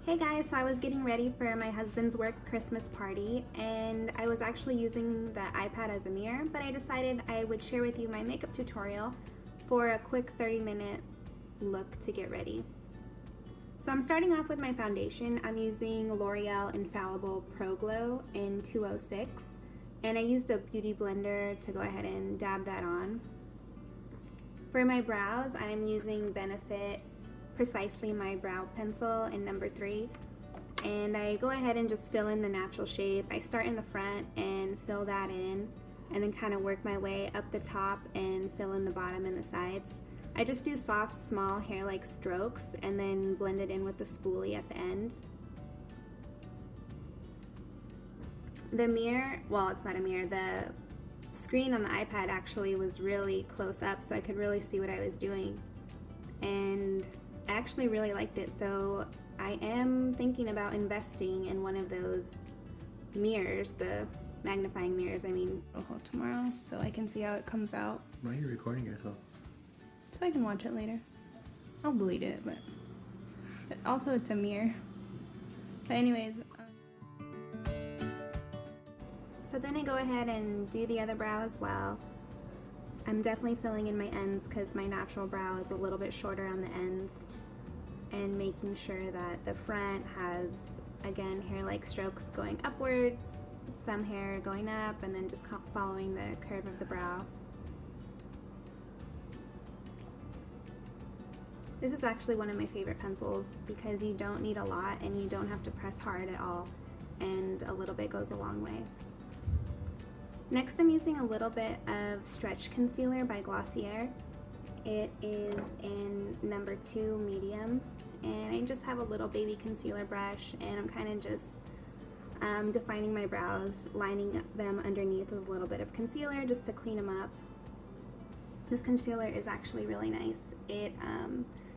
Hey guys, so I was getting ready for my husband's work Christmas party and I was actually using the iPad as a mirror, but I decided I would share with you my makeup tutorial for a quick 30-minute look to get ready. So I'm starting off with my foundation. I'm using L'Oreal Infallible Pro Glow in 206 and I used a beauty blender to go ahead and dab that on. For my brows, I'm using Benefit Precisely My Brow Pencil in number 3, and I go ahead and just fill in the natural shape. I start in the front and fill that in and then kind of work my way up the top and fill in the bottom and the sides. I just do soft, small hair-like strokes and then blend it in with the spoolie at the end. The mirror, well, it's not a mirror, the screen on the iPad actually was really close up so I could really see what I was doing, and I actually really liked it, so I am thinking about investing in one of those mirrors, the magnifying mirrors, I mean, tomorrow so I can see how it comes out. Why are you recording yourself? So I can watch it later. I'll delete it, but also it's a mirror. But anyways, so then I go ahead and do the other brow as well. I'm definitely filling in my ends because my natural brow is a little bit shorter on the ends, and making sure that the front has, again, hair-like strokes going upwards, some hair going up, and then just following the curve of the brow. This is actually one of my favorite pencils because you don't need a lot and you don't have to press hard at all, and a little bit goes a long way. Next, I'm using a little bit of Stretch Concealer by Glossier. It is in number 2 medium, and I just have a little baby concealer brush and I'm kind of just defining my brows, lining them underneath with a little bit of concealer just to clean them up. This concealer is actually really nice. It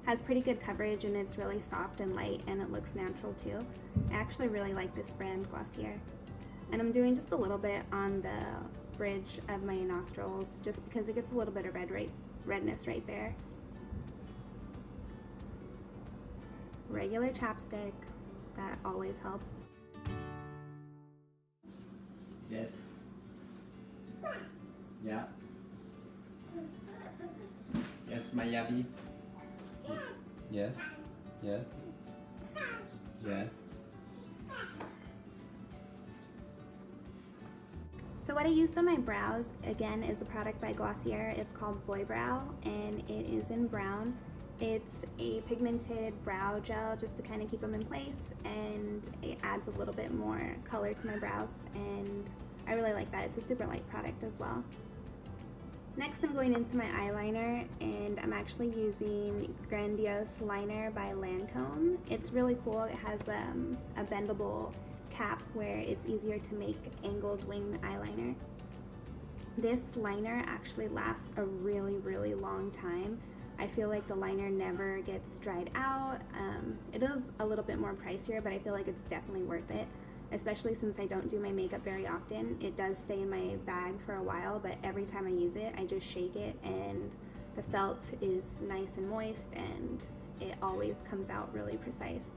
has pretty good coverage and it's really soft and light and it looks natural too. I actually really like this brand, Glossier. And I'm doing just a little bit on the bridge of my nostrils just because it gets a little bit of redness right there. Regular chapstick, that always helps. Yes. Yeah. Yes, Mayavi. Yes. Yes. Yes. So what I used on my brows, again, is a product by Glossier. It's called Boy Brow, and it is in brown. It's a pigmented brow gel just to kind of keep them in place, and it adds a little bit more color to my brows, and I really like that. It's a super light product as well. Next, I'm going into my eyeliner, and I'm actually using Grandiose Liner by Lancôme. It's really cool. It has a bendable cap where it's easier to make angled wing eyeliner. This liner actually lasts a really, really long time. I feel like the liner never gets dried out. It is a little bit more pricier, but I feel like it's definitely worth it, especially since I don't do my makeup very often. It does stay in my bag for a while, but every time I use it, I just shake it and the felt is nice and moist and it always comes out really precise.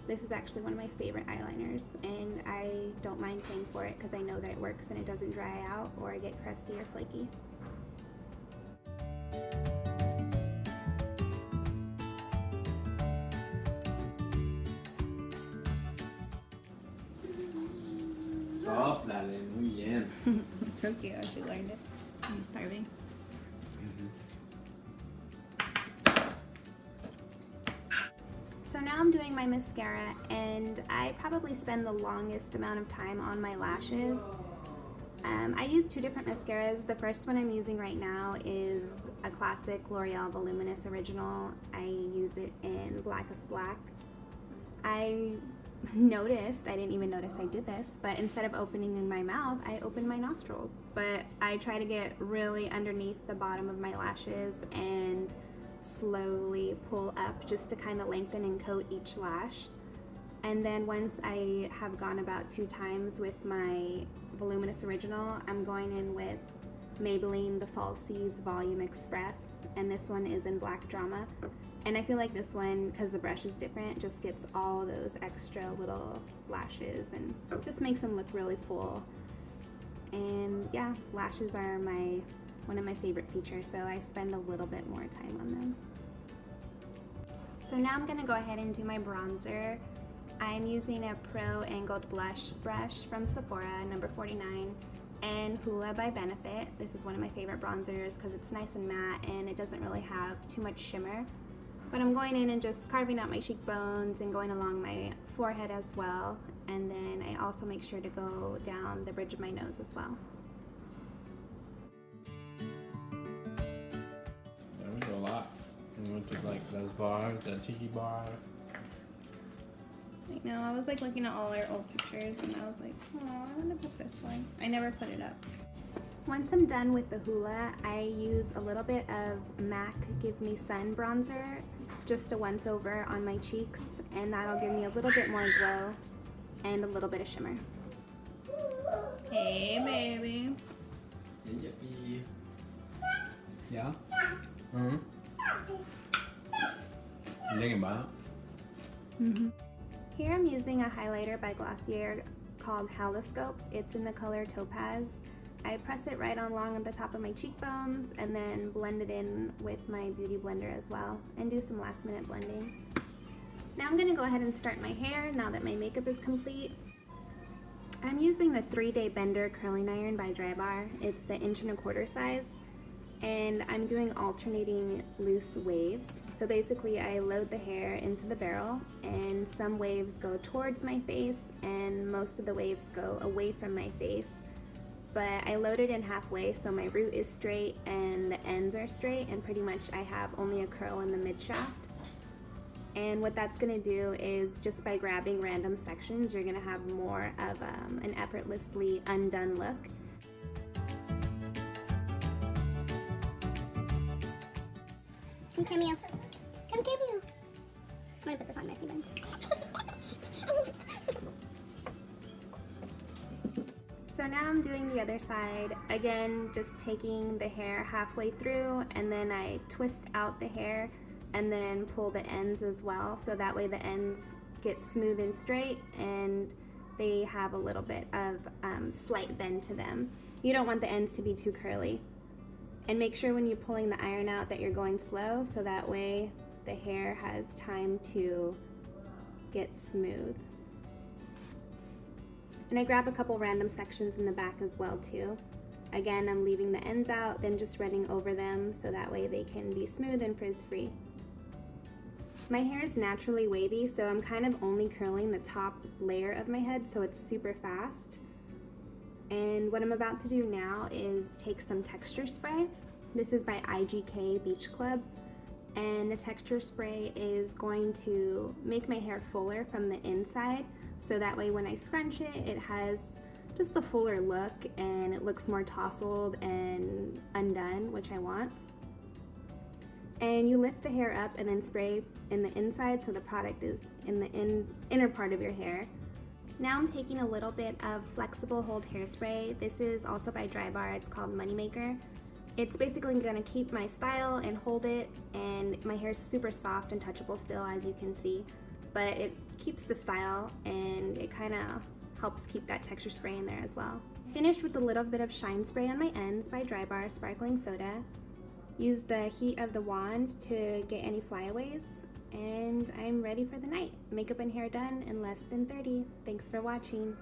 This is actually one of my favorite eyeliners, and I don't mind paying for it because I know that it works and it doesn't dry out or get crusty or flaky. Stop, dale, muy bien. It's so cute, she learned it. Are you starving? So now I'm doing my mascara, and I probably spend the longest amount of time on my lashes. I use 2 different mascaras. The first one I'm using right now is a classic L'Oreal Voluminous Original. I use it in Blackest Black. I noticed, I didn't even notice I did this, but instead of opening in my mouth, I open my nostrils. But I try to get really underneath the bottom of my lashes and slowly pull up just to kind of lengthen and coat each lash. And then once I have gone about 2 times with my Voluminous Original, I'm going in with Maybelline the Falsies Volume Express, and this one is in Black Drama. And I feel like this one, because the brush is different, just gets all those extra little lashes and just makes them look really full. And yeah, lashes are one of my favorite features, so I spend a little bit more time on them. So now I'm gonna go ahead and do my bronzer. I'm using a Pro Angled Blush brush from Sephora, number 49, and Hoola by Benefit. This is one of my favorite bronzers because it's nice and matte and it doesn't really have too much shimmer. But I'm going in and just carving out my cheekbones and going along my forehead as well. And then I also make sure to go down the bridge of my nose as well. There we go a lot. We went to like those bars, that tiki bar. I know, I was like looking at all our old pictures and I was like, oh, I want to put this one. I never put it up. Once I'm done with the Hoola, I use a little bit of MAC Give Me Sun bronzer, just a once over on my cheeks, and that'll give me a little bit more glow and a little bit of shimmer. Hey, baby. Hey, yippee. Yeah? Mm-hmm. You thinking about it? Mm-hmm. Here I'm using a highlighter by Glossier called Haloscope. It's in the color Topaz. I press it right along the top of my cheekbones and then blend it in with my Beauty Blender as well and do some last minute blending. Now I'm gonna go ahead and start my hair now that my makeup is complete. I'm using the 3-Day Bender curling iron by Drybar. It's the 1¼ inch size. And I'm doing alternating loose waves. So basically I load the hair into the barrel and some waves go towards my face and most of the waves go away from my face. But I load it in halfway so my root is straight and the ends are straight and pretty much I have only a curl in the mid shaft. And what that's gonna do is just by grabbing random sections, you're gonna have more of an effortlessly undone look. Come cameo. Come cameo. I'm gonna put this on messy buns. So now I'm doing the other side. Again, just taking the hair halfway through and then I twist out the hair and then pull the ends as well. So that way the ends get smooth and straight and they have a little bit of slight bend to them. You don't want the ends to be too curly. And make sure when you're pulling the iron out that you're going slow so that way the hair has time to get smooth. And I grab a couple random sections in the back as well too. Again, I'm leaving the ends out, then just running over them so that way they can be smooth and frizz-free. My hair is naturally wavy, so I'm kind of only curling the top layer of my head so it's super fast. And what I'm about to do now is take some texture spray. This is by IGK Beach Club. And the texture spray is going to make my hair fuller from the inside. So that way when I scrunch it, it has just a fuller look and it looks more tousled and undone, which I want. And you lift the hair up and then spray in the inside so the product is in the inner part of your hair. Now I'm taking a little bit of Flexible Hold Hairspray. This is also by Drybar. It's called Moneymaker. It's basically going to keep my style and hold it, and my hair is super soft and touchable still, as you can see, but it keeps the style and it kind of helps keep that texture spray in there as well. Finished with a little bit of Shine Spray on my ends by Drybar Sparkling Soda. Use the heat of the wand to get any flyaways. And I'm ready for the night. Makeup and hair done in less than 30. Thanks for watching.